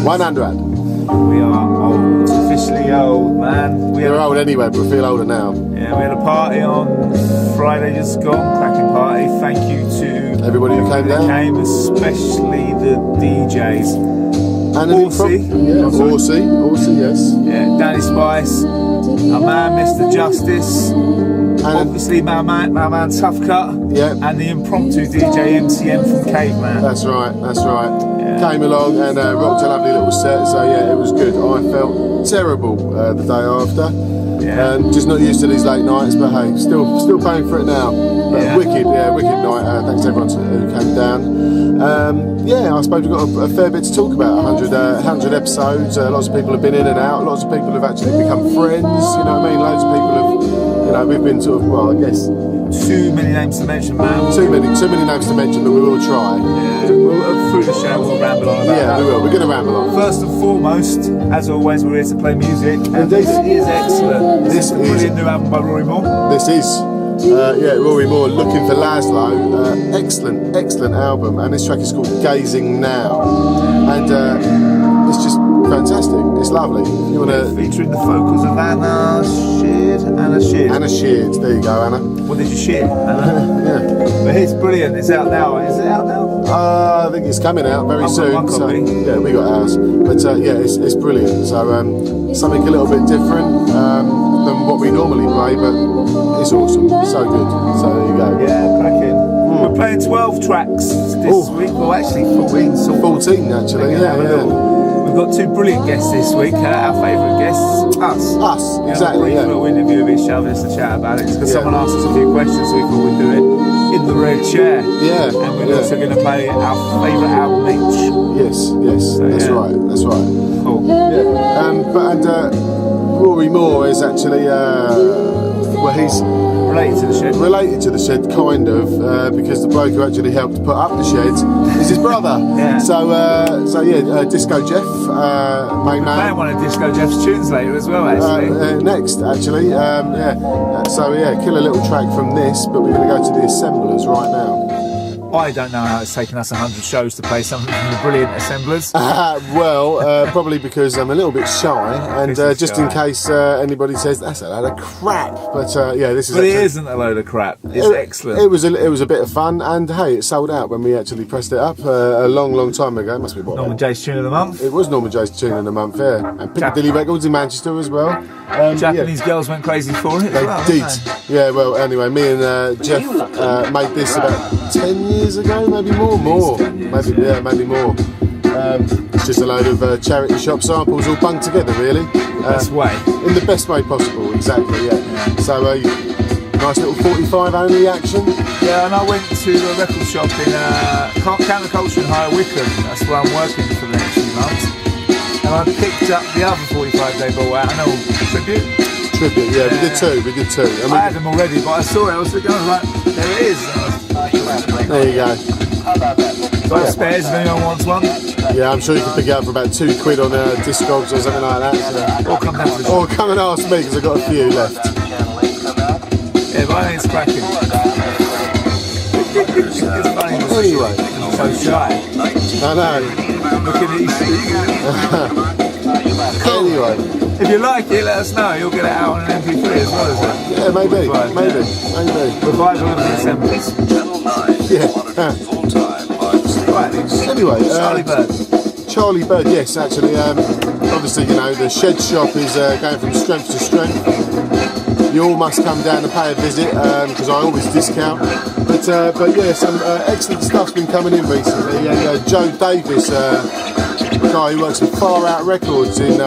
100. We are old, officially old, man. We're old anyway, but we feel older now. Yeah, we had a party on Friday just gone, cracking party. Thank you to everybody who came down. Especially the DJs. And Horsey, yes. Yeah, Danny Spice, our man Mr. Justice, and obviously my man Tough Cut, and the impromptu DJ MCM from Caveman. That's right. Yeah. Came along and rocked a lovely little set, so yeah, it was good. I felt terrible the day after. Yeah. Just not used to these late nights, but hey, still paying for it now. But wicked night. Thanks to everyone who came down. I suppose we've got a fair bit to talk about. 100 episodes. Lots of people have been in and out. Lots of people have actually become friends. You know what I mean? Loads of people have. We've been sort of. Well, I guess. Too many names to mention, man. Too many names to mention, but we will try. Yeah. Through the show, we'll ramble on about that. We will. We're going to ramble on. First and foremost, as always, we're here to play music. And this is excellent. This is a brilliant new album by Rory Moore. This is. Rory Moore, Looking for Laszlo. Excellent album, and this track is called Gazing Now, and it's just fantastic. It's lovely. If you want to featuring the vocals of Anna Sheard. There you go, Anna. What did you share, Anna? Yeah. But it's brilliant. It's out now. Is it out now? I think it's coming out very soon. So yeah, we got ours. But it's brilliant. So something a little bit different than what we normally play, but it's awesome. So good. So there you go. Yeah, cracking. We're playing 12 tracks this week. Well, actually 14. So 14 actually. Yeah. We've got two brilliant guests this week. Our favourite guests, us. Exactly. A little interview of each other just to chat about it. Because someone asked us a few questions, so we thought we'd do it in the red chair. Yeah. And we're also going to play our favourite album each. Yes. So, that's right. Cool. Yeah. Rory Moore is actually he's related to the shed, kind of, because the bloke who actually helped put up the shed is his brother. Yeah. Disco Jeff, main man. Playing one of Disco Jeff's tunes later as well, actually. Next, actually, kill a little track from this, but we're going to go to the Assemblers right now. I don't know how it's taken us 100 shows to play something from the brilliant Assemblers. Probably because I'm a little bit shy, and just in case anybody says that's a load of crap. But this is. But it isn't a load of crap. It's excellent. It was a bit of fun, and hey, it sold out when we actually pressed it up a long time ago. It must be Norman J's Tune of the Month. It was Norman J's Tune of the Month, yeah, and Piccadilly Records in Manchester as well. Japanese girls went crazy for it. They did. Yeah. Well, anyway, me and Jeff made this about 10 years ago, maybe more, maybe more. It's just a load of charity shop samples all bunged together, really. In the best way possible, exactly. Yeah. So nice little 45 only action. Yeah, and I went to a record shop in Counterculture in High Wycombe. That's where I'm working for the next few months. And I picked up the other 45 they bought out, and all tribute. Yeah, we did two. I had them already, but I saw it. I was like, there it is. There you go. Got spares if anyone wants one. Yeah, I'm sure you can pick it up for about £2 on Discogs or something like that. So. Or come and ask me, because I've got a few left. Yeah, but I think it's cracking. It's funny. Anyway. So shy. I know. Looking at you. Anyway. If you like it, let us know. You'll get it out on an MP3 as well, is it? Yeah, maybe. Revival of the Assemblies. Right. Anyway, Charlie Bird, yes, actually. Obviously, the shed shop is going from strength to strength. You all must come down and pay a visit, because I always discount. But some excellent stuff's been coming in recently. Joe Davis, a guy who works at Far Out Records in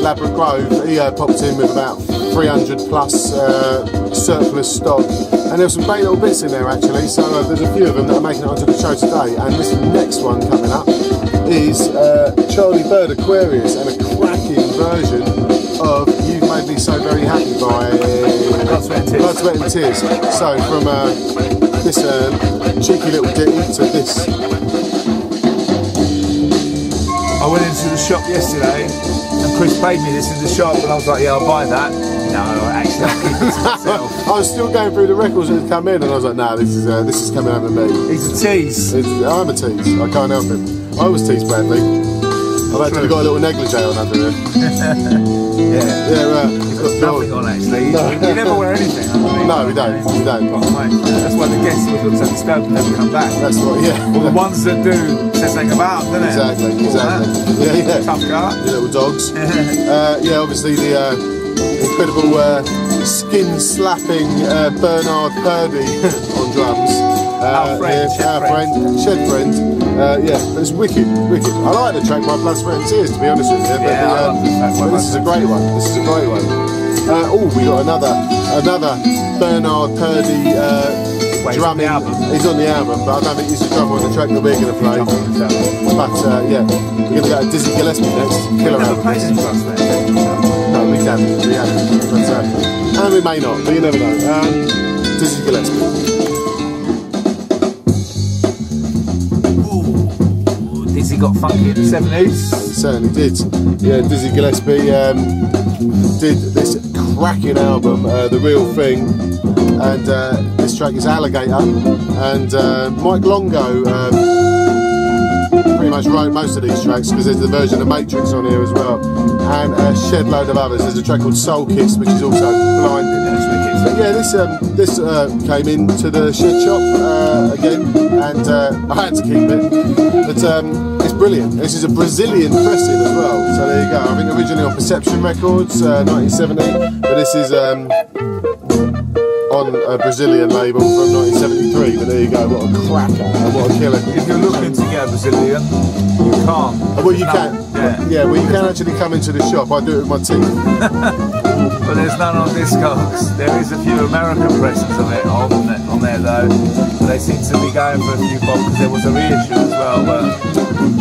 Ladbroke Grove, he popped in with about 300 plus surplus stock, and there's some great little bits in there actually, so there's a few of them that are making it onto the show today, and this next one coming up is Charlie Bird Aquarius, and a cracking version of You've Made Me So Very Happy by Blood, Sweat and Tears. So from this cheeky little ditty to this. I went into the shop yesterday and Chris paid me this in the shop, and I was like, yeah, I'll buy that. No, actually I'll keep it to myself. I was still going through the records that had come in, and I was like, nah, this is coming over me. He's a tease. I'm a tease. I can't help him. I was teased badly. I've actually got a little negligee on under here. Yeah, he's got nothing on actually. You never wear anything underneath. No, we don't. That's why the guest always looks at the scope and never come back. That's what, yeah. Well, the ones that do say something about them, don't Exactly. Yeah. Tough car. The little dogs. Yeah, obviously the incredible skin-slapping Bernard Purdy on drums. Our friend, Shed friend. Yeah, but it's wicked. I like the track My Blood, Sweat and Tears, to be honest with you. But, I love the track but this is a great one. We got another Bernard Purdy drumming. He's on the album, but I don't think he's the drummer on the track that we're going to play. But yeah, we're going to go to Dizzy Gillespie next. Killer album. No, we haven't. But, and we may not, but you never know. Dizzy Gillespie. Dizzy got funky in the 70s. Certainly did. Yeah, Dizzy Gillespie did this cracking album, The Real Thing, and this track is Alligator, and Mike Longo pretty much wrote most of these tracks because there's the version of Matrix on here as well, and a shed load of others. There's a track called Soul Kiss, which is also Blinded. But yeah, this came into the shed shop again, and I had to keep it. But it's brilliant. This is a Brazilian pressing as well. So there you go. I think originally on Perception Records, 1970, but this is on a Brazilian label from 1973. But there you go. What a cracker and what a killer! If you're looking to get a Brazilian, you can't. Well, you can. Yeah, well, you can actually come into the shop. I do it with my teeth. But there's none on Discogs. There is a few American presses of it on there though. But they seem to be going for a few bob because there was a reissue as well. But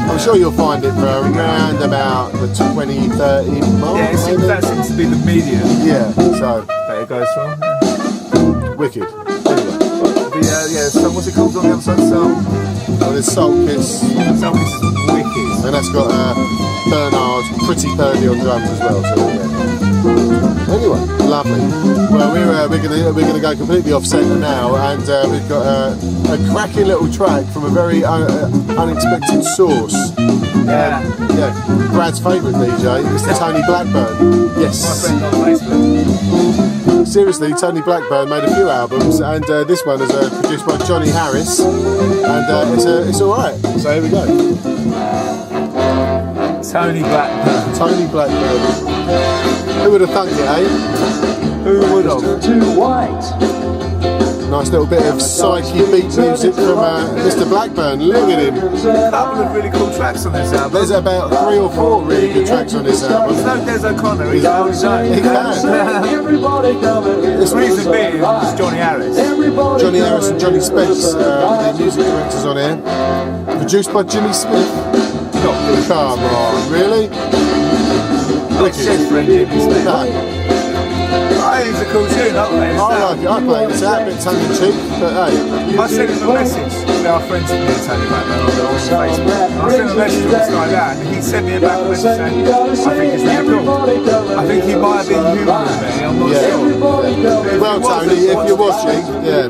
I'm sure you'll find it for around about the 20-30 mark. yeah, that seems to be the medium. Yeah, so There it goes from. wicked. Anyway, So what's it called on the other side? well, there's Soul Kiss, Soul Kiss is wicked. and that's got Bernard Pretty Purdy on drums as well. So yeah. Anyway, lovely. Well, we're gonna go completely off centre now, and we've got a cracking little track from a very unexpected source. Yeah. Brad's favourite DJ, Mr. Tony Blackburn. Yes. My friend on Facebook. Seriously, Tony Blackburn made a few albums, and this one is produced by Johnny Harris, and it's all right. So here we go. Tony Blackburn. Tony Blackburn. Who would have thunk it, eh? Who would have? Nice little bit of psyche beat music from Mr. Blackburn. Look at him. A couple of really cool tracks on this album. There's about 3 or 4 really good tracks on this album. There's no Des O'Connor, he's on his own. He can. The reason being is Johnny Harris. Johnny Harris and Johnny Spence, the music directors on here. Produced by Jimmy Smith. Come on, really? Shed friend Jimmy Smith. No. I think it's a cool tune, don't they? I like it. I play this out a bit tongue in cheek, but hey. I sent him a message to our friends from here, Tony Blackburn, on Facebook. I sent him a message just like that, and he sent me a back message saying, I think it's really cool. I think he might have been humour with me, I'm not sure. Well, Tony, if you're watching, yeah.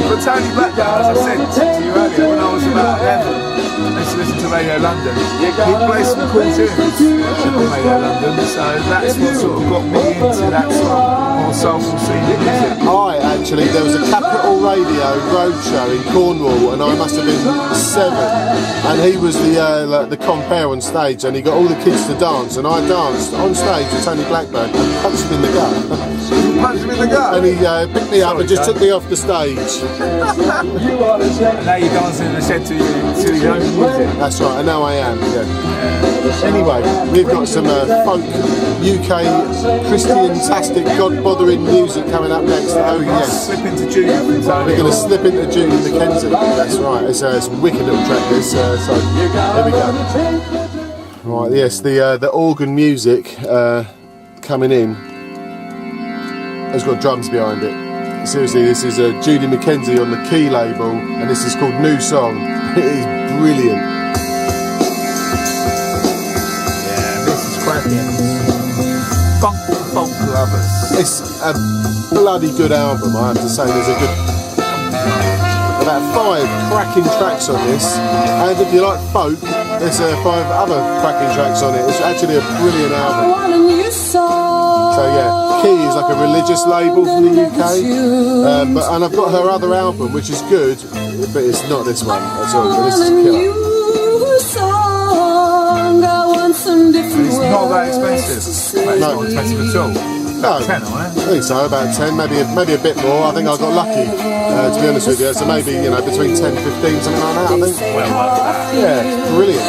But Tony Blackburn, as I said to you earlier, when I was about 11, I used to listen to Radio London. He plays some cool tunes on Radio London, so that's what sort of got me into that sort of more soulful scene of music. There was a Capital Radio roadshow in Cornwall, and I must have been 7, and he was the compere on stage, and he got all the kids to dance, and I danced on stage with Tony Blackburn, punched him in the gut. Punched him in the gut? And he picked me up and just took me off the stage. And now you're dancing in the shed to your own music. That's right, and now I am, yeah. Anyway, we've got some folk, UK, Christian-tastic, God-bothering music coming up next. Oh yes. Slip into Judy from Tony. We're going to slip into Judy McKenzie. That's right, it's a wicked little track this, so here we go. Right, yes, the organ music coming in has got drums behind it. Seriously, this is Judy McKenzie on the Key label, and this is called New Song. It is brilliant. Yeah, this is cracking. Funk lovers. It's a bloody good album, I have to say. There's a good about cracking tracks on this, and if you like folk, there's 5 other cracking tracks on it. It's actually a brilliant album. So yeah, Key is like a religious label from the UK, and I've got her other album, which is good, but it's not this one at all. But this is killer. It's not that expensive. It's not expensive at all. No, 10, I think so, about 10, maybe a bit more. I think I got lucky, to be honest with you. So maybe, between 10 and 15, something like that, I think. Well worth that. Yeah, brilliant.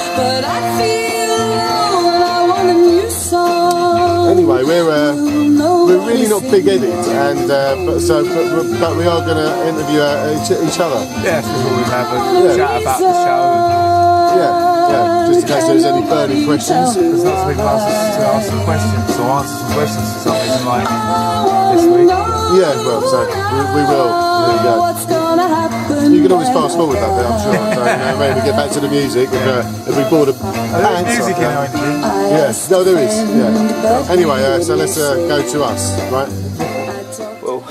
Anyway, we're really not big-headed, and but we are going to interview each other. Yeah, before we have a chat about the show. Yeah, just in case there's any burning questions. There's lots of people to ask some questions, or answer some questions for some reason, like this week. Yeah, well, so we will. There you go. You can always fast forward that bit, I'm sure. So maybe get back to the music if we bored a There's music in our interview. Yeah, no, there is. Yeah. Anyway, so let's go to us, right? Well,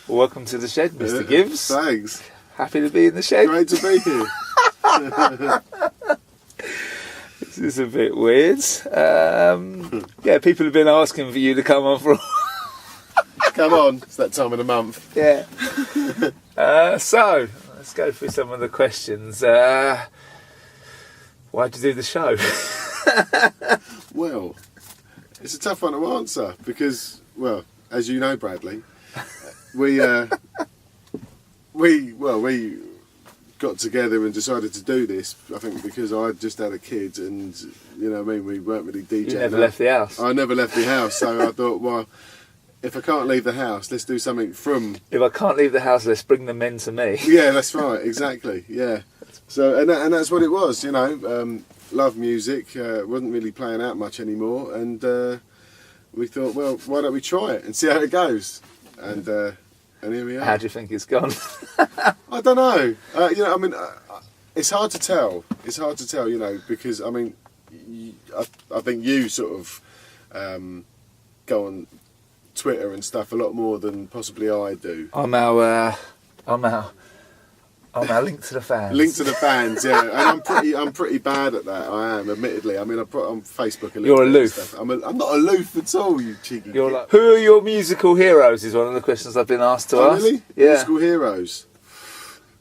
welcome to the shed, Mr. Gibbs. Thanks. Happy to be in the shed. Great to be here. This is a bit weird. Yeah, people have been asking for you to come on for. Come on, it's that time of the month. Yeah. So let's go through some of the questions. Why'd you do the show? Well, it's a tough one to answer because, well, as you know, Bradley, we got together and decided to do this. I think because I just had a kid, and we weren't really DJing. You never left the house. I never left the house, so I thought, well, if I can't leave the house, let's do something from. If I can't leave the house, let's bring the men to me. Yeah, that's right, exactly. Yeah. So and that's what it was. Love music. Wasn't really playing out much anymore, and we thought, well, why don't we try it and see how it goes? And here we are. How do you think it's gone? I don't know. It's hard to tell. It's hard to tell, because I think you sort of go on Twitter and stuff a lot more than possibly I do. I'm our link to the fans. Link to the fans, yeah. And I'm pretty bad at that. I am, admittedly. I put on Facebook a little. You're bit aloof. Stuff. I'm not aloof at all, you cheeky. You're like, who are your musical heroes? Is one of the questions I've been asked to ask. Really? Yeah. Musical heroes.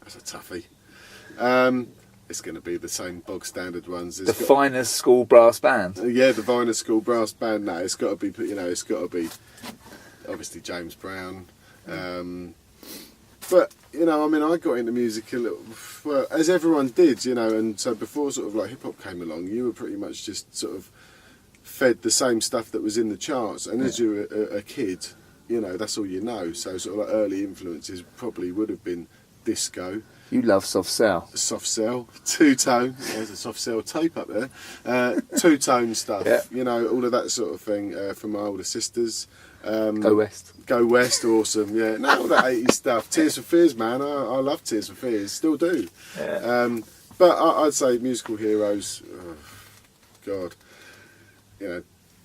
That's a toughie. It's going to be the same bog standard ones. The finest school brass band. Yeah, the finest school brass band. No, it's got to be. It's got to be. Obviously, James Brown. But I got into music a little, well, as everyone did, and so before sort of like hip hop came along, you were pretty much just sort of fed the same stuff that was in the charts, and as you were a kid, that's all you know. So sort of like early influences probably would have been disco. You love soft cell. Soft cell, two-tone. There's a soft cell tape up there. Two-tone stuff. Yeah. All of that sort of thing from my older sisters. Go West. Go West, awesome. Yeah, no, all that 80s stuff. Tears for Fears, man. I love Tears for Fears, still do. Yeah. But I'd say musical heroes. Oh, God,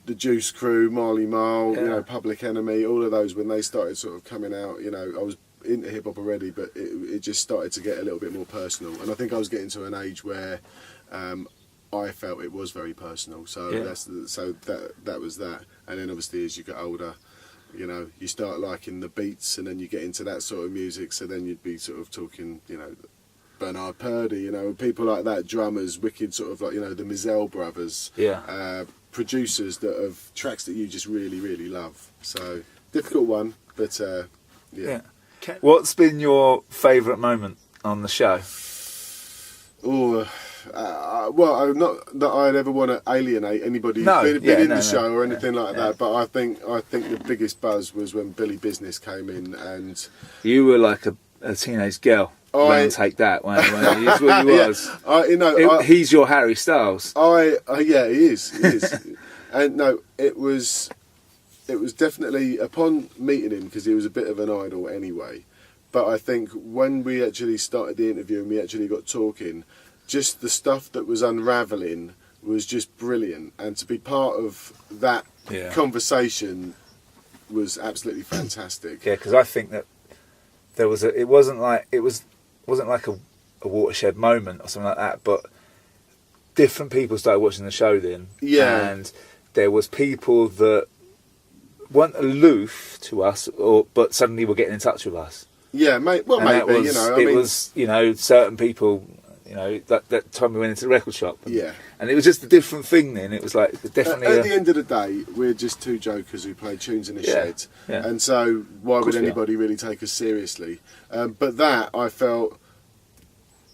the Juice Crew, Marley Marl, Public Enemy, all of those when they started sort of coming out. I was into hip hop already, but it just started to get a little bit more personal, and I think I was getting to an age where I felt it was very personal. So that was that, and then obviously as you get older, you start liking the beats, and then you get into that sort of music. So then you'd be sort of talking, Bernard Purdy, people like that, drummers, wicked sort of like, the Mizell brothers, producers that have tracks that you just really, really love. So difficult one, but yeah. What's been your favourite moment on the show? Oh. Well, not that I'd ever want to alienate anybody who's been in the show or anything like that. But I think the biggest buzz was when Billy Business came in, and you were like a teenage girl. Take that. When he's what he was. He's your Harry Styles. Yeah, he is. And no, it was definitely upon meeting him, because he was a bit of an idol anyway. But I think when we actually started the interview and we actually got talking, just the stuff that was unravelling was just brilliant, and to be part of that conversation was absolutely fantastic. Yeah, because I think that it wasn't like a watershed moment or something like that, but different people started watching the show then. Yeah. And there was people that weren't aloof to us, but suddenly were getting in touch with us. Yeah, maybe, you know. It was, you know, certain people, you know, that time we went into the record shop. Yeah. And it was just a different thing then. It was like, definitely... At the end of the day, we're just two jokers who play tunes in a shed. Yeah. And so why would anybody really take us seriously? But that, I felt,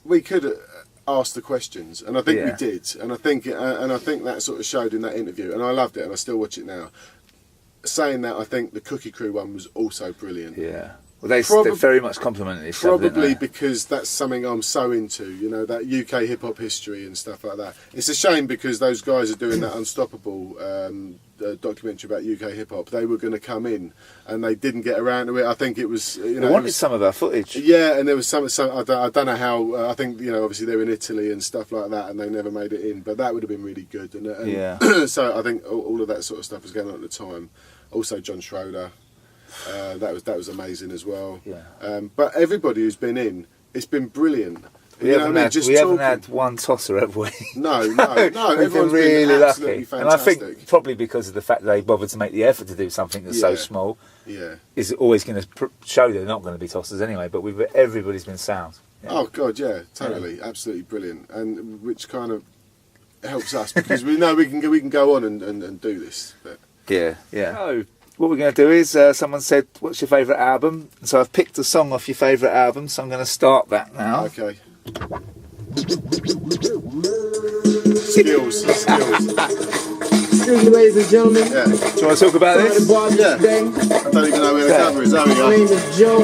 we could ask the questions. And I think we did. And I think that sort of showed in that interview. And I loved it, and I still watch it now. Saying that, I think the Cookie Crew one was also brilliant. Yeah. Well, they very much complimented each other. Probably because that's something I'm so into, you know, that UK hip hop history and stuff like that. It's a shame because those guys are doing that Unstoppable documentary about UK hip hop. They were going to come in and they didn't get around to it. I think it was, you know, they wanted some of our footage. Yeah, and there was some I don't know how. I think, you know, obviously they're in Italy and stuff like that, and they never made it in. But that would have been really good. And yeah. So I think all of that sort of stuff was going on at the time. Also, John Schroeder. That was amazing as well. Yeah. But everybody who's been in, it's been brilliant. We haven't had one tosser, have we? No. We've Everyone's been really lucky, fantastic. and I think probably because of the fact that they bothered to make the effort to do something that's so small, is always going to show they're not going to be tossers anyway. But everybody's been sound. Yeah. Oh God, yeah, totally, absolutely brilliant, and which kind of helps us because we know we can go on and do this. But. Yeah. So, what we're going to do is, someone said, what's your favourite album? And so I've picked a song off your favourite album, so I'm going to start that now. Okay. Skills. Excuse me, ladies and gentlemen. Yeah. Do you want to talk about this? Yeah. I don't even know where the camera is. There we My name go. is Joe,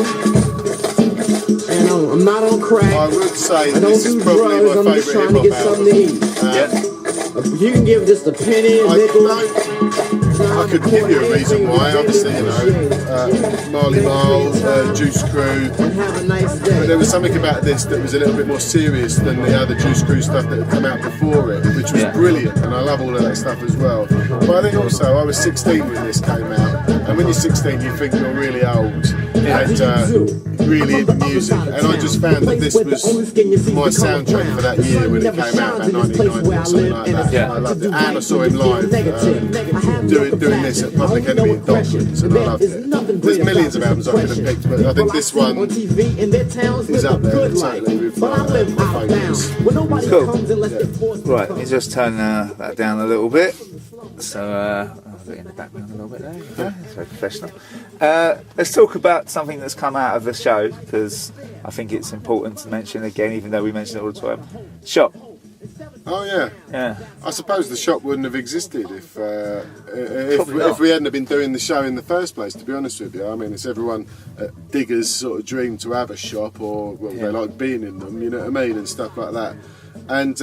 and I'm not on crack. I would say I don't this do is probably drugs. I'm my just favourite trying to hip get hop something album. to eat. You can give just a penny, a nickel. I could give you a reason why, obviously, you know, Marley Marl, Juice Crew, And have a nice but day. there was something about this that was a little bit more serious than the other Juice Crew stuff that had come out before it, which was brilliant, and I love all of that stuff as well. But I think also, I was 16 when this came out, and when you're 16 you think you're really old, and really into music, and I just found that this was my soundtrack for that year when it came out, about 1990 or something like that. Yeah. I loved it, and I saw him live doing this at Public Enemy in Docklands, and I loved it. There's millions of albums I could have picked, but I think this one is up there totally with my favourites. Cool. Right, let me just turn that down a little bit. So, I'll put it in the background a little bit there. Okay. It's very professional. Let's talk about something that's come out of the show, because I think it's important to mention again, even though we mention it all the time. Shop. Oh yeah. Yeah. I suppose the shop wouldn't have existed if we hadn't have been doing the show in the first place. To be honest with you, I mean, it's everyone diggers' sort of dream to have a shop, or they like being in them. You know what I mean, and stuff like that. And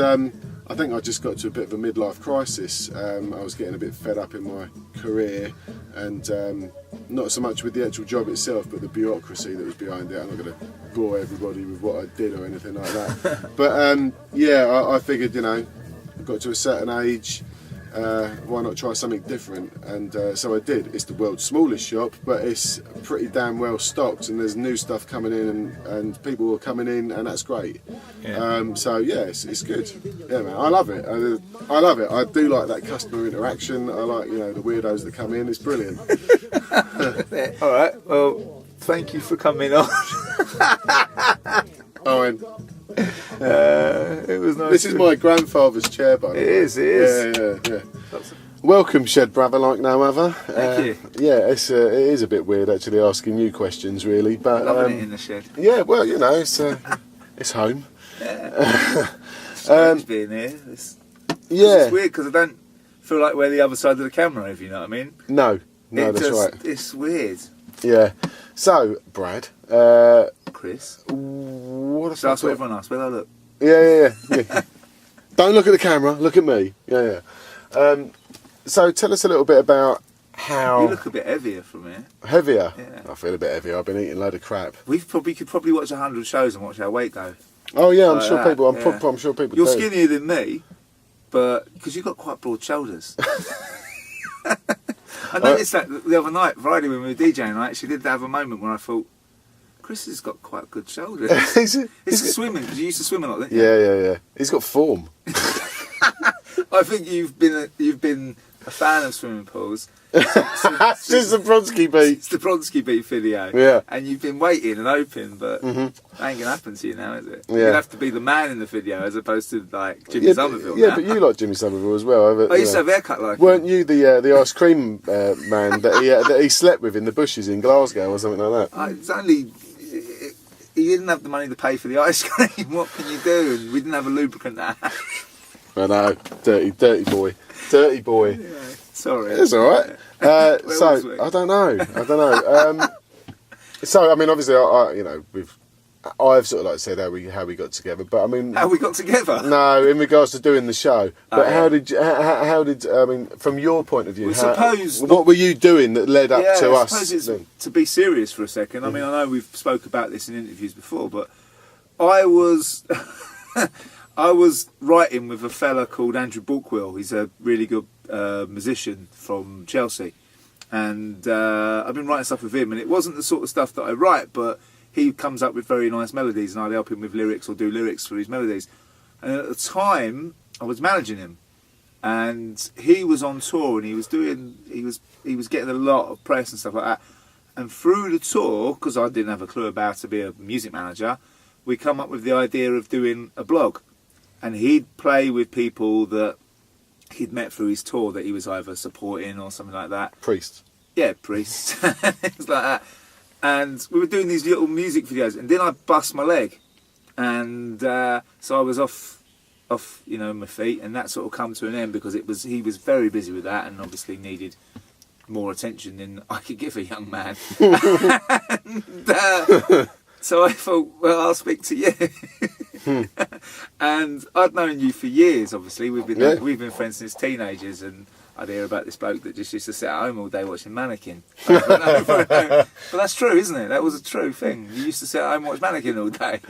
I think I just got to a bit of a midlife crisis. I was getting a bit fed up in my career, and not so much with the actual job itself, but the bureaucracy that was behind it. I'm not going to bore everybody with what I did or anything like that. But I figured, you know, I got to a certain age, why not try something different? And so I did. It's the world's smallest shop, but it's pretty damn well stocked, and there's new stuff coming in, and people are coming in, and that's great. Yeah. So yeah, it's good. Yeah, man, I love it. I love it. I do like that customer interaction. I like, you know, the weirdos that come in. It's brilliant. All right. Well, thank you for coming on. Owen, It was nice. this is my grandfather's chair, by the way. It is. Yeah. Welcome, Shed Brother, like no other. Thank you. Yeah, it is a bit weird actually asking you questions, really, but Loving it in the shed. yeah, well, you know, it's home. Strange being here. It's weird because I don't feel like we're the other side of the camera, if you know what I mean. No, that's right. It's weird. Yeah. So, Brad, Chris. what if So that's what everyone asks. Where do I look? Yeah. Don't look at the camera. Look at me. Yeah. So, tell us a little bit about how You look a bit heavier from here. heavier. Yeah. I feel a bit heavier. I've been eating a load of crap. We could probably watch 100 shows and watch our weight go. Oh yeah, I'm Like sure that, people. yeah. I'm sure people. You're do. skinnier than me, but because you've got quite broad shoulders. I noticed that the other night, Friday, when we were DJing, I actually did have a moment where I thought, Chris has got quite good shoulders. he's swimming, because you used to swim a lot, didn't you? yeah. He's got form. I think you've been a fan of swimming pools Since the Bronski beat. It's the Bronski beat video. Yeah. And you've been waiting and hoping, but that ain't going to happen to you now, is it? Yeah. You'll have to be the man in the video as opposed to, like, Jimmy Somerville. Yeah, but you like Jimmy Somerville as well. I used to have a haircut like Weren't you the ice cream man that he slept with in the bushes in Glasgow or something like that? It's only... He didn't have the money to pay for the ice cream. What can you do? And we didn't have a lubricant to have. I know. Dirty boy. Dirty boy. Yeah, sorry. It's all right. was we? I don't know. So I mean, obviously, I've sort of like said how we got together, but I mean, How we got together? no, in regards to doing the show. But yeah. how did I mean, from your point of view, suppose- what were you doing that led up to I us? suppose it's, then? to be serious for a second, I mean, I know we've spoke about this in interviews before, but I was I was writing with a fella called Andrew Bulkwill. He's a really good musician from Chelsea, and I've been writing stuff with him, and it wasn't the sort of stuff that I write, but he comes up with very nice melodies, and I'd help him with lyrics or do lyrics for his melodies. And at the time, I was managing him, and he was on tour, and he was getting a lot of press and stuff like that. And through the tour, because I didn't have a clue about to be a music manager, we come up with the idea of doing a blog, and he'd play with people that he'd met through his tour that he was either supporting or something like that. Priest. Yeah, priests. Things like that. And we were doing these little music videos, and then I bust my leg, and so I was off my feet, and that sort of come to an end because he was very busy with that, and obviously needed more attention than I could give a young man. And, so I thought, well, I'll speak to you. And I'd known you for years. Obviously, we've been friends since teenagers, and I'd hear about this bloke that just used to sit at home all day watching Mannequin. But that's true, isn't it? That was a true thing. You used to sit at home and watch Mannequin all day.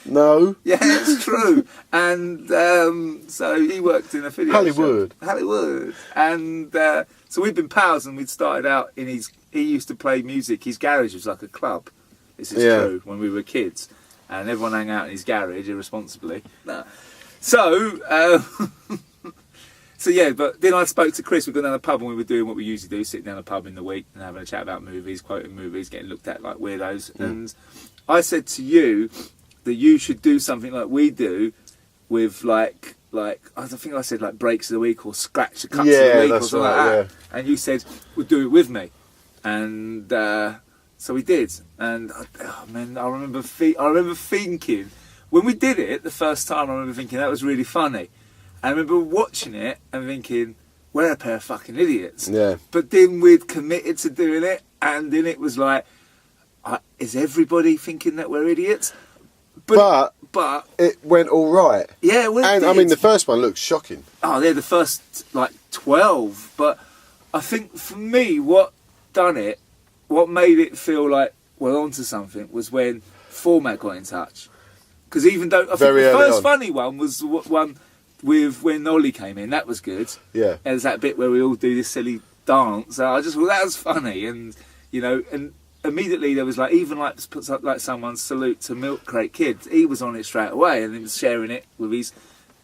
No. Yeah, it's true. And so he worked in a video Hollywood. And so we'd been pals, and we'd started out in he used to play music. His garage was like a club. This is true, when we were kids. And everyone hung out in his garage irresponsibly. No. So... So yeah, but then I spoke to Chris. We got down the pub and we were doing what we usually do, sitting down the pub in the week and having a chat about movies, quoting movies, getting looked at like weirdos. And I said to you that you should do something like we do with like I think I said like breaks of the week or scratch the cuts of the week or something like that. Yeah. And you said, "Well, do it with me." And so we did. And I remember thinking when we did it the first time. I remember thinking that was really funny. I remember watching it and thinking, we're a pair of fucking idiots. Yeah. But then we'd committed to doing it, and then it was like, is everybody thinking that we're idiots? But it went all right. Yeah, well, and I mean, the first one looked shocking. Oh, they're the first 12. But I think for me, what made it feel like we're onto something was when Format got in touch. Because even though I think the first funny one was one with when Ollie came in, that was good. Yeah. And there's that bit where we all do this silly dance. So I just thought that was funny, and and immediately there was like puts up like someone's salute to Milk Crate Kids. He was on it straight away, and he was sharing it with his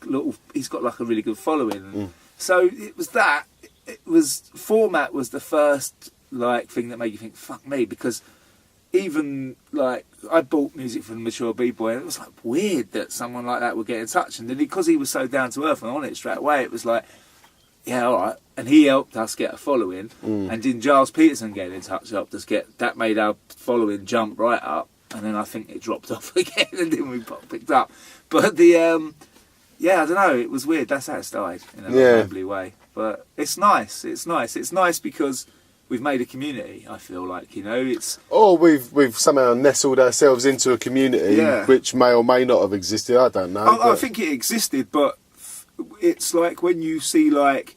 little. He's got like a really good following. So it was that. It was Format was the first like thing that made you think fuck me, because even like I bought music from the Mature B-Boy, and it was like weird that someone like that would get in touch, and then because he was so down to earth and on it straight away, it was like, yeah, all right. And he helped us get a following, and then Giles Peterson getting in touch helped us get that, made our following jump right up, and then I think it dropped off again, and then we picked up. But the I don't know, it was weird. That's how it started in a rambly way, but it's nice. It's nice because we've made a community. I feel like it's. Or we've somehow nestled ourselves into a community which may or may not have existed. I don't know. I think it existed, but it's like when you see like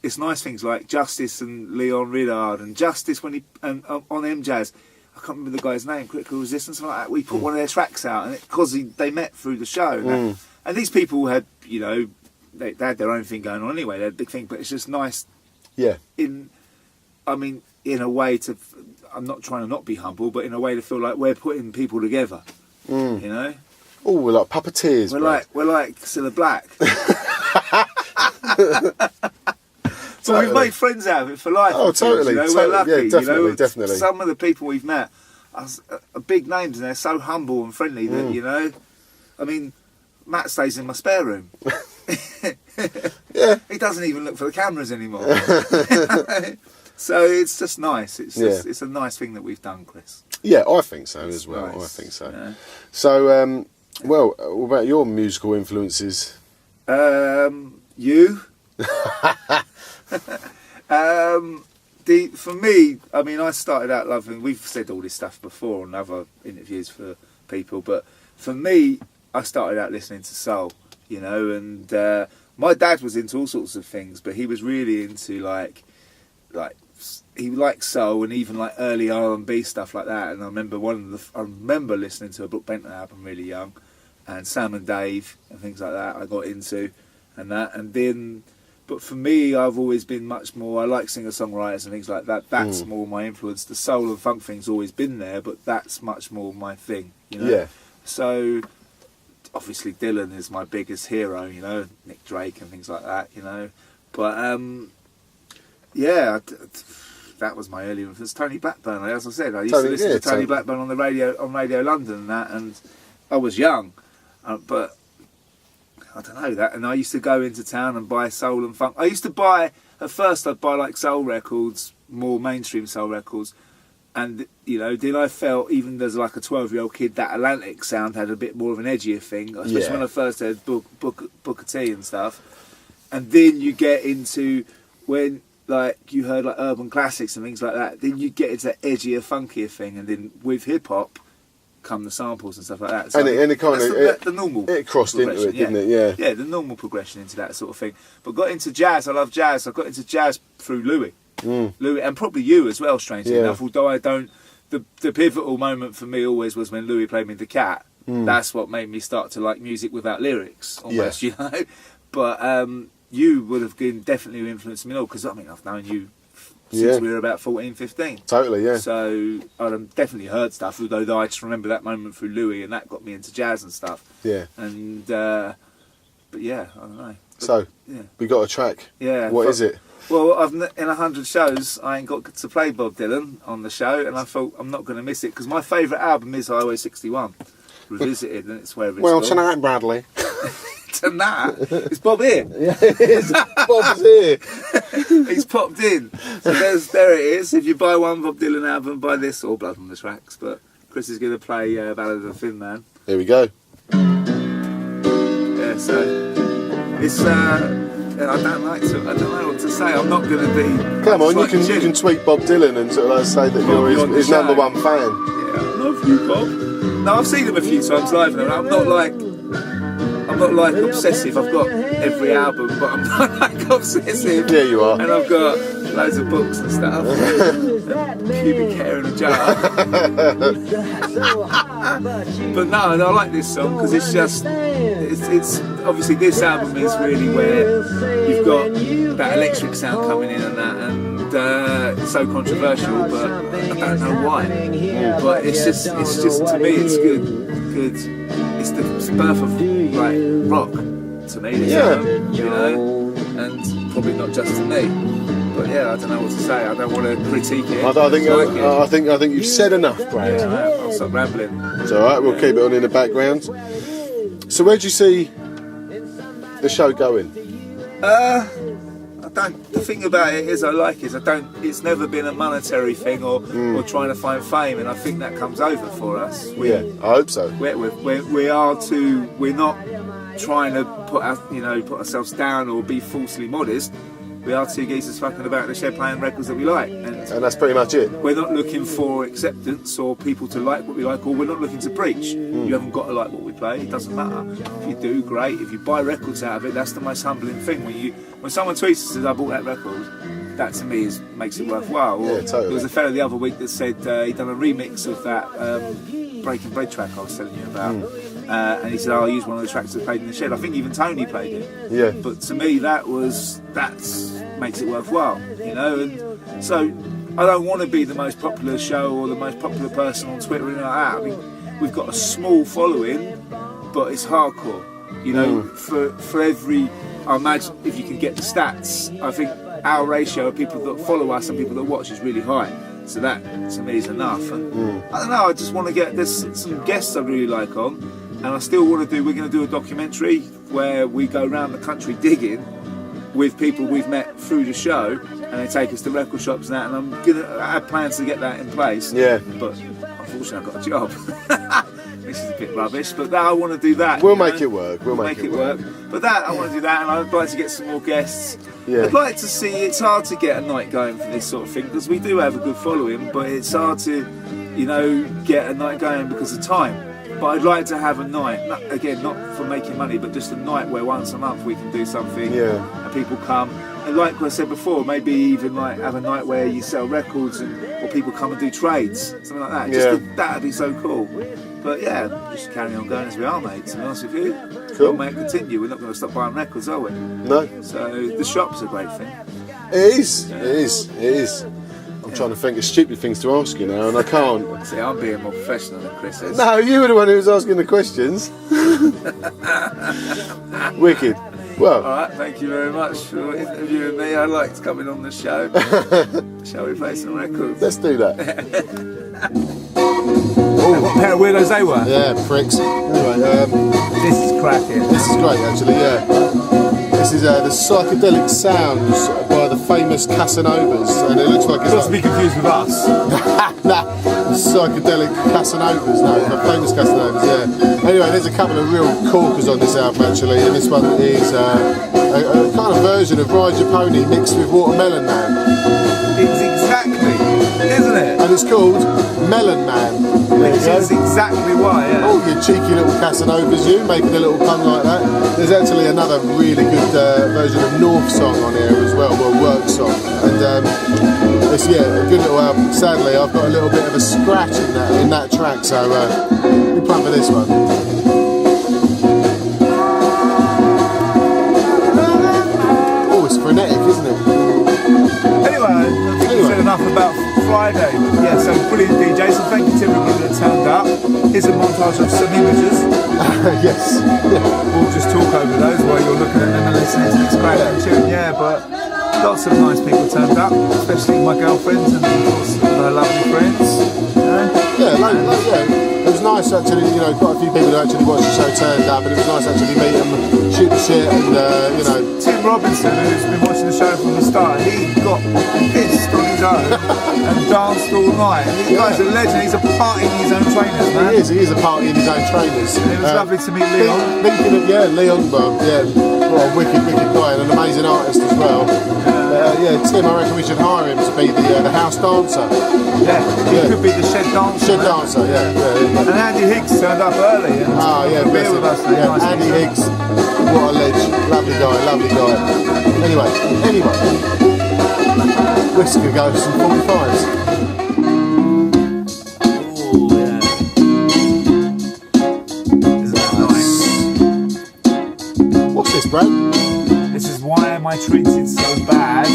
it's nice things like Justice and Leon Riddard and Justice when he and on M-Jazz. I can't remember the guy's name. Critical Resistance, something like that. We put one of their tracks out, and because they met through the show, and these people had they had their own thing going on anyway. They had a big thing, but it's just nice. Yeah. In a way to, I'm not trying to not be humble, but in a way to feel like we're putting people together. You know. Oh, we're like puppeteers. We're like Cilla Black. So we've made friends out of it for life. Oh, totally. You know, we're lucky. Yeah, definitely, you know, definitely. Some of the people we've met are big names, and they're so humble and friendly that, you know, I mean, Matt stays in my spare room. Yeah. He doesn't even look for the cameras anymore. So it's just nice. It's just, it's a nice thing that we've done, Chris. Yeah, I think so as well. Nice. I think so. Yeah. So, well, what about your musical influences? You. For me, I mean, I started out loving. We've said all this stuff before on other interviews for people, but for me, I started out listening to soul, you know, and my dad was into all sorts of things, but he was really into like he liked soul and even like early R&B stuff like that. And I remember listening to a Brooke Benton album really young, and Sam and Dave and things like that. I got into and that, and then. But for me, I've always been much more. I like singer-songwriters and things like that. That's more my influence. The soul and funk thing's always been there, but that's much more my thing. You know. Yeah. So obviously Dylan is my biggest hero. You know, Nick Drake and things like that. You know, but yeah, that was my early influence. Tony Blackburn, as I said, I used to listen to Tony Blackburn on the radio on Radio London and that, and I was young, but. I don't know that, and I used to go into town and buy soul and funk. I used to buy, at first I'd buy like soul records, more mainstream soul records, and you know, then I felt, even as like a 12-year-old kid, that Atlantic sound had a bit more of an edgier thing, especially when I first heard Booker T and stuff. And then you get into, when like you heard like urban classics and things like that, then you get into that edgier, funkier thing, and then with hip-hop, come the samples and stuff like that. So and it kind of the normal. It crossed into it, didn't it? Yeah. Yeah, the normal progression into that sort of thing. But got into jazz. I love jazz. I got into jazz through Louis, and probably you as well. Strangely enough, although I don't. The pivotal moment for me always was when Louis played me the Cat. That's what made me start to like music without lyrics, almost. You know. But you would have definitely influenced me all, because I mean I've known you since we were about 14, 15. Totally, yeah. So I'd definitely heard stuff, although I just remember that moment through Louis, and that got me into jazz and stuff. Yeah. And, but yeah, I don't know. But, so, we got a track. Yeah. What is it? Well, in 100 shows, I ain't got to play Bob Dylan on the show, and I thought I'm not going to miss it, because my favourite album is Highway 61, Revisited, and it's wherever it's Well, gone. tonight, Bradley. Tonight? Is Bob here? Yeah, it is. Bob's here. He's popped in. So there it is. If you buy one Bob Dylan album, buy this, or Blood on the Tracks. But Chris is going to play Ballad of the Thin Man. Here we go. Yeah, so it's I don't know what to say. I'm not going to be. Come on, you can tweet Bob Dylan and sort of like say that you're his number one fan. Yeah, I love you, Bob. No, I've seen him a few times live, and I'm not like obsessive. I've got every album, but I'm not like obsessive. Yeah, you are. And I've got loads of books and stuff. Pubic hair in a jar. But no, I like this song because it's just, it's obviously this album is really where you've got that electric sound coming in and that, and it's so controversial, but I don't know why. But it's just to me, it's good. It's the birth of like rock to me, this album, you know, and probably not just to me. But yeah, I don't know what to say. I don't want to critique it. I think you've said enough, Brad. Yeah, I'll stop rambling. It's all right. We'll keep it on in the background. So where do you see the show going? The thing about it is, I like it. It's never been a monetary thing or trying to find fame, and I think that comes over for us. I hope so. We're not trying to put ourselves down or be falsely modest. We are two geezers fucking about in the shed playing records that we like, and that's pretty much it. We're not looking for acceptance or people to like what we like, or we're not looking to preach. You haven't got to like what we play. It doesn't matter. If you do, great. If you buy records out of it, that's the most humbling thing. When someone tweets and says, "I bought that record," that to me makes it worthwhile. Or, totally. There was a fellow the other week that said he'd done a remix of that Breaking Bread track I was telling you about. And he said, "I'll use one of the tracks that played in the shed." I think even Tony played it. But to me, that makes it worthwhile, you know. And so I don't want to be the most popular show or the most popular person on Twitter or anything like that. I mean, we've got a small following, but it's hardcore. You know, for every, I imagine if you can get the stats, I think our ratio of people that follow us and people that watch is really high. So that to me is enough. And I don't know, I just want to get, there's some guests I really like on, and I still want to do, we're going to do a documentary where we go around the country digging with people we've met through the show, and they take us to record shops and that, and I'm going to have plans to get that in place. Yeah. But unfortunately I've got a job. This is a bit rubbish, but that I want to do that. We'll make it work. We'll make it work. But that I want to do that, and I'd like to get some more guests. Yeah. I'd like to see. It's hard to get a night going for this sort of thing because we do have a good following, but it's hard to, you know, get a night going because of time. But I'd like to have a night, again, not for making money, but just a night where once a month we can do something, and people come. And like I said before, maybe even like have a night where you sell records or people come and do trades, something like that. That'd be so cool. But yeah, just carry on going as we are, mate, to be honest with you. Cool. We'll continue. We're not going to stop buying records, are we? No. So the shop's a great thing. It is. Yeah. It is. I'm trying to think of stupid things to ask you now, and I can't. See, I'm being more professional than Chris is. No, you were the one who was asking the questions. Wicked. Well. All right, thank you very much for interviewing me. I'd like to come in on the show. Shall we play some records? Let's do that. What a pair of weirdos they were. Yeah, pricks. Anyway, this is cracking. This is great, actually. Yeah. This is the psychedelic sounds by the famous Casanovas, and it looks like it's not to be confused with us. Nah, the psychedelic Casanovas. No, the famous Casanovas. Yeah. Anyway, there's a couple of real corkers on this album actually, and this one is a kind of version of Ride Your Pony mixed with Watermelon Man. It's exactly, isn't it? And it's called Melon Man. Which is exactly why, yeah. Oh, you cheeky little Casanovas, you, making a little pun like that. There's actually another really good version of North Song on here as well, Work Song. And it's, a good little album. Sadly, I've got a little bit of a scratch in that track, so we plan for this one. Oh, it's frenetic, isn't it? Anyway, I think we've said enough about Friday. Yeah, so brilliant DJ, so thank you to everybody that turned up. Here's a montage of some images. Yes. We'll just talk over those while you're looking at them and listening to this great tune. Yeah, but lots of nice people turned up, especially my girlfriends and of course her lovely friends. It was nice actually, you know, quite a few people who actually watched the show turned up, and it was nice actually meet them, shoot the shit, and you know. Tim Robinson, who's been watching the show from the start, he got pissed on his own and danced all night. And this guy's a legend, he's a party in his own trainers, man. He is a party in his own trainers. And it was lovely to meet Leon. Thinking of, Leon, what a wicked guy, and an amazing artist as well. Tim, I reckon we should hire him to be the house dancer. Yeah, he could be the shed dancer. Shed dancer, yeah. And Andy Higgs turned up early. And bless him. With us, nice Andy Higgs, what a legend. Lovely guy. Anyway. We're just going to go for some 45s. Oh, yeah. Isn't that nice? What's this, Brad? This is Why Am I Treated So Bad?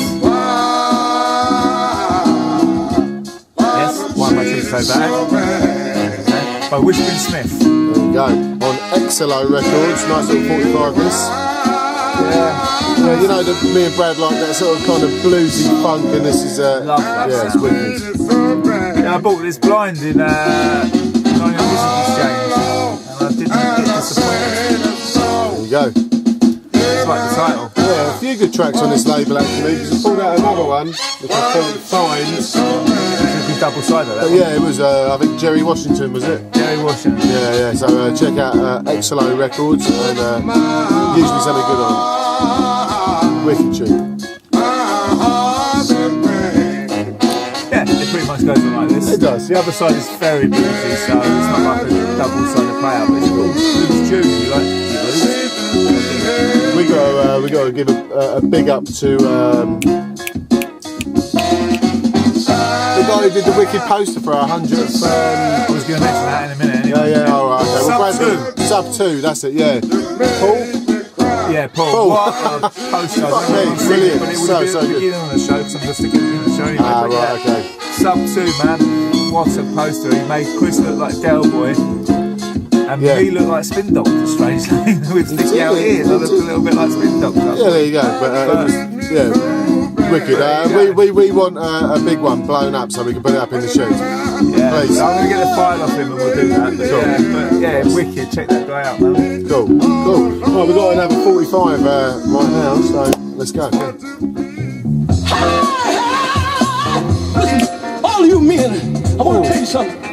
Yes, Why Am I Treated So Bad? By Whispering Smith. There you go. On Exelo Records, nice little 45 this. Yeah, you know, me and Brad like that sort of kind of bluesy funk, and this is love that. Yeah, it's wicked. Yeah, I bought this blind in Music Exchange, and I didn't get disappointed. There you go. It's like the title. Yeah, a few good tracks on this label actually. Because I pulled out another one, which I couldn't find. Double-sided, that yeah, it was, I think Jerry Washington, was it? Jerry Washington. Yeah, so check out Exelo Records, and usually something good on. Wicked tune. Yeah, it pretty much goes on like this. It does. The other side is very bluesy, so it's not like a double-sided player, but it's cool. Blues tune, you like we got to give a big up to the guy who did the wicked poster for our 100th. I was going to mention that in a minute anyway. Yeah, alright. Okay. Sub 2, that's it, yeah. Paul? Yeah, Paul. What a poster. Brilliant. But it would have been at the beginning of the show, because I'm going to stick it in the show anyway. Right, okay. Sub 2, man. What a poster. He made Chris look like Del Boy. And me look like Spin Doctor, strangely. With sticky out ears, I look a little bit like Spin Doctor. Yeah, there you go. But yeah, wicked. We want a big one blown up so we can put it up in the shoot. Yeah, please. So I'm going to get a file off him and we'll do that. But yeah, wicked. Check that guy out, man. Cool. Well, we've got another 45 right now, so let's go. Listen, all you men, I want to tell you something.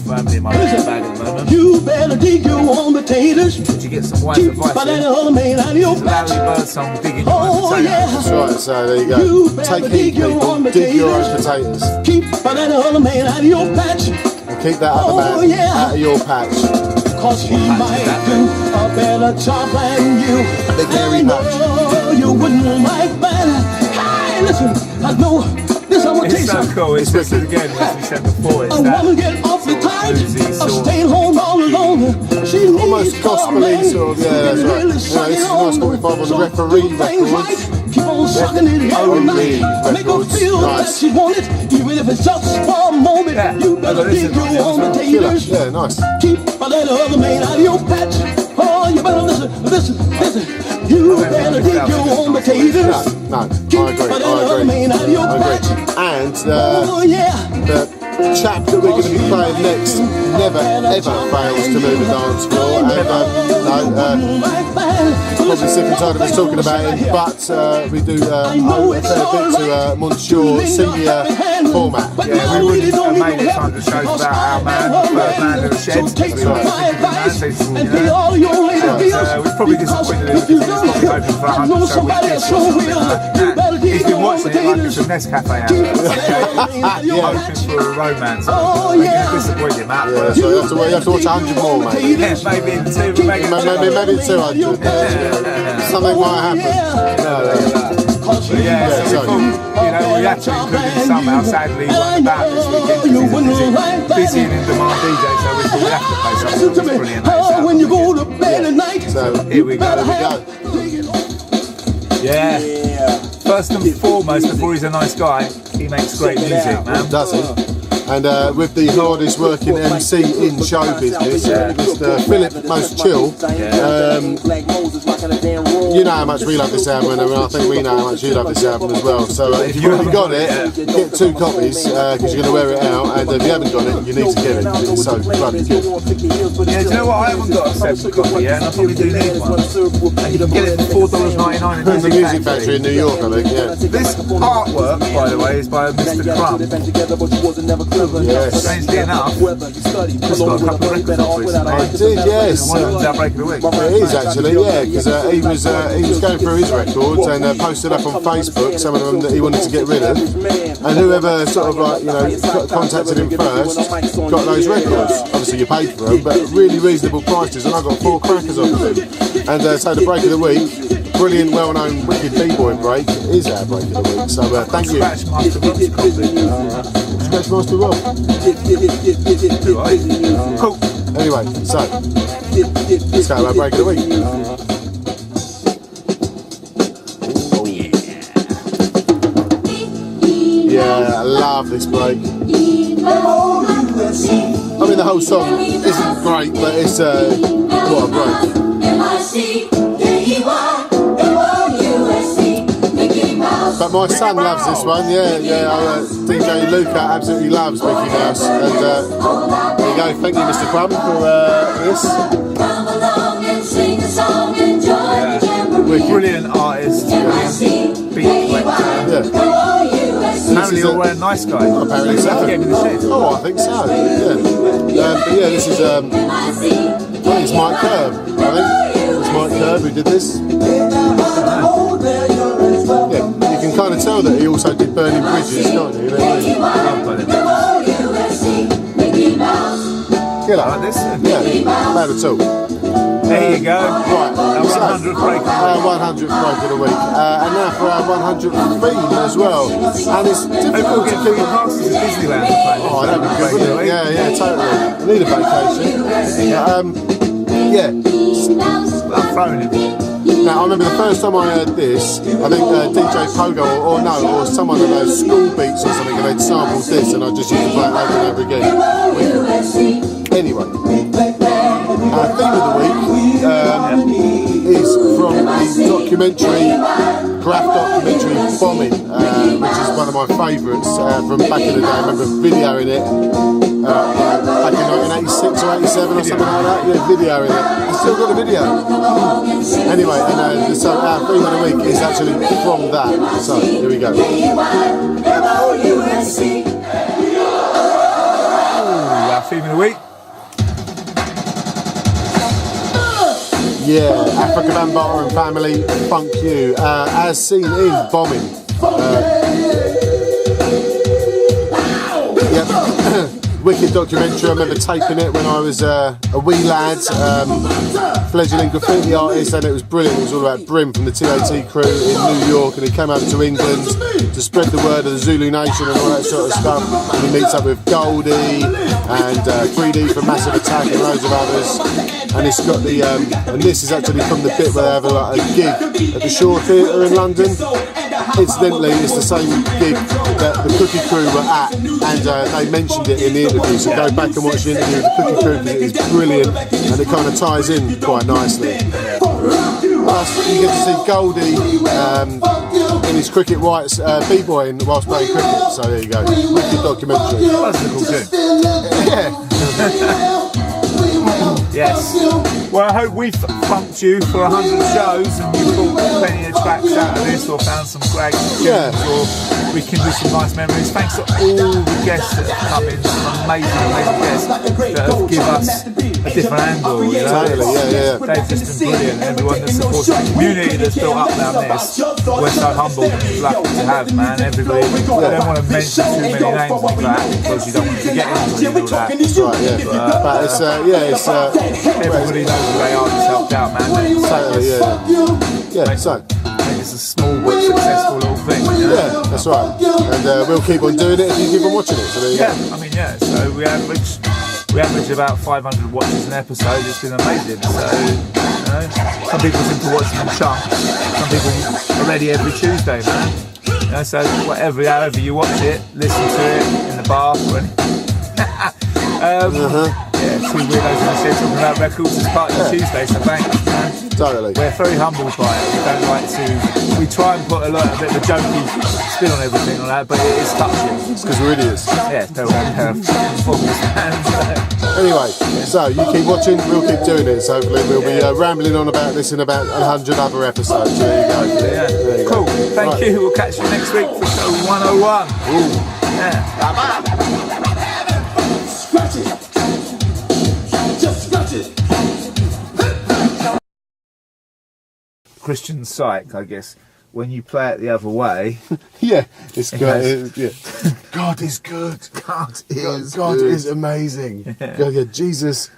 Family in my bag at the moment. You better dig your own potatoes. Did you get some white Keep advice? by that other man out of your patch. Larry Bird song, digging your own Oh potatoes. yeah. That's right, so there you go. Take heed, people. Dig your own potatoes. Keep by that other man out of your patch. And keep that other man out of your patch. Cause he might do a better job than you. Big hairy patch. Oh, you wouldn't like that. Hey, listen, I know this. I'm gonna tell you It's so something. cool. It's just again, as we said before, it's I wanna get off the tight. I'm staying home all alone. She Almost needs gospel-y a sort of, yeah, that's right. really Yeah, suck this it is on. nice 45 on the So referee do things records. right. Keep on sucking it every Referee night. Make her records. feel that Nice. she wants it, even if it's just for a moment. Yeah. You better dig your own Killer. potatoes. Yeah, nice. Keep a little other man out of your patch. Oh, you better listen. You better dig your own potatoes. No, I Keep agree. a little other man out of your patch. And Oh yeah. the chap that we're going to be playing next never ever fails to move a dance floor. And probably sick and tired of us talking about him, but we do owe a fair bit to Monsieur Senior format. Yeah, we wouldn't have made it time to show about our man, the third man in the shed. We're probably disappointed in him because he's probably hoping for 100 show with Kiss or something. He's been watching it like it's a Nescafe advert. Hoping for a romance. We're going to disappoint him out. Yeah, so you have to watch 100 more, mate. Yeah, maybe in two, maybe 200. Something might happen. But yeah, so we thought, we had to include him somehow. Sadly, he wasn't about this weekend because he's a busy and in-demand DJ, so we thought we'd have to play something that was brilliant. When you go to bed at night, So Here we go. Yeah. First and foremost, before he's a nice guy, he makes great music, man. does he? And with the hardest working MC in show business, Mr. Philip Most Chill, you know how much we love this album, and I think we know how much you love this album as well. So if you haven't got it, get 2 copies because you're going to wear it out, and if you haven't got it, you need to get it because it's so bloody good. Yeah, do you know what? I haven't got a separate copy yet, and I probably do need one. And you can get it for $4.99 in There's a music factory in New York, I think, yeah. This artwork, by the way, is by Mr. Crumb. Yes. Strangely enough, just got a couple of records off recently. I did, yes. One of them's our break of the week. It is actually, yeah, because he was going through his records and posted up on Facebook some of them that he wanted to get rid of, and whoever sort of contacted him first got those records. Obviously you paid for them, but really reasonable prices, and I got 4 crackers off of him. And so the break of the week, brilliant, well-known wicked b-boy break, is our break of the week. So thank you. Scratch Master Rob's copy. Scratch Master Rob. Cool. Anyway, so let's go to our break of the week. Yeah, I love this break. I mean, the whole song isn't great, but it's what a break. But my son loves this one, DJ Luca absolutely loves Mickey Mouse. And there you go, thank you Mr. Crumb for this. Brilliant artist, brilliant beat collector. Apparently you're wearing nice guy. Apparently so. Get him in the shed. Oh, I think so, yeah. But yeah, this is, I think it's Mike Curb, I think. It's Mike Curb who did this. Yeah, you can kind of tell that he also did Burning Bridges, can't you? Killer. Like this? Yeah, bad at all. There you go. Right, Our 100th break. Our 100th break of the week. And now for our 100th theme as well. And it's Maybe we'll difficult to get keep... 3 passes at Disneyland to play this. Oh, that'd be good, wouldn't it? Yeah, totally. I need a vacation. Yeah. I'm throwing it. Now I remember the first time I heard this, I think DJ Pogo or someone of those school beats or something, and they'd sampled this, and I just used to play it over and over again. Anyway, our theme of the week is from the documentary, graph documentary Bombing, which is one of my favourites from back in the day. I remember videoing it back in 1986 or 87 or something like that. Yeah, videoing it. I still got the video. Anyway, and so our theme of the week is actually from that. So here we go. Ooh, our theme of the week. Yeah, Africa Bambaataa and family, funk you, as seen in Bombing. Yep. Wicked documentary. I remember taping it when I was a wee lad, fledgling graffiti artist, and it was brilliant. It was all about Brim from the TAT crew in New York, and he came over to England to spread the word of the Zulu Nation and all that sort of stuff. And he meets up with Goldie and 3D from Massive Attack and loads of others. And it's got the and this is actually from the bit where they have a gig at the Shaw Theatre in London. Incidentally, it's the same gig that the Cookie Crew were at, and they mentioned it in the interview. So go back and watch the interview with the Cookie Crew because it is brilliant, and it kind of ties in quite nicely. Plus, you get to see Goldie in his cricket whites b-boying whilst playing cricket. So there you go, wicked documentary. That's a cool tune. Yeah. Yes. Well, I hope we've funked you for 100 shows and you pulled plenty of tracks out of this or found some great tunes or rekindled some nice memories. Thanks to all the guests that have come in, some amazing guests that have given us a different angle. You know? Totally, yeah. They've just been brilliant. Everyone that supports the community that's built up around this, we're so humbled and lucky to have, man. Everybody, I don't want to mention too many names of that because you don't want to forget anybody and all that. That's right, yeah. But it's everybody knows who they are that's helped out, man. totally, yeah. So. It's a small but successful little thing. You know? Yeah, that's right. And we'll keep on doing it if you keep on watching it. So there you go. I mean, so we average about 500 watches an episode. It's been amazing. So, you know, some people seem to watch them in chunks. Some people are ready every Tuesday, man. You know, so however you watch it, listen to it in the bath or anything. Yeah, two weirdos in the shed talking about records as part of the Tuesday, so thanks, man. Totally. We're very humbled by it. We don't like to. We try and put a bit of a jokey spin on everything like that, but it is touching. It's because we're idiots. Yeah, they're fools, man. Anyway, so you keep watching, we'll keep doing it. So hopefully we'll be rambling on about this in about 100 other episodes. There you go. Yeah. There you Cool. go. Thank you. We'll catch you next week for show 101. Ooh. Yeah. Bye-bye. Scratch it. Just scratch it. Christian psych, I guess. When you play it the other way, Yeah, it's good. has- God is good. God is God good. is amazing. Yeah. God, Jesus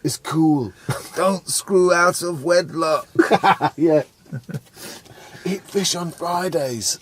is cool. Don't screw out of wedlock. Yeah. Eat fish on Fridays.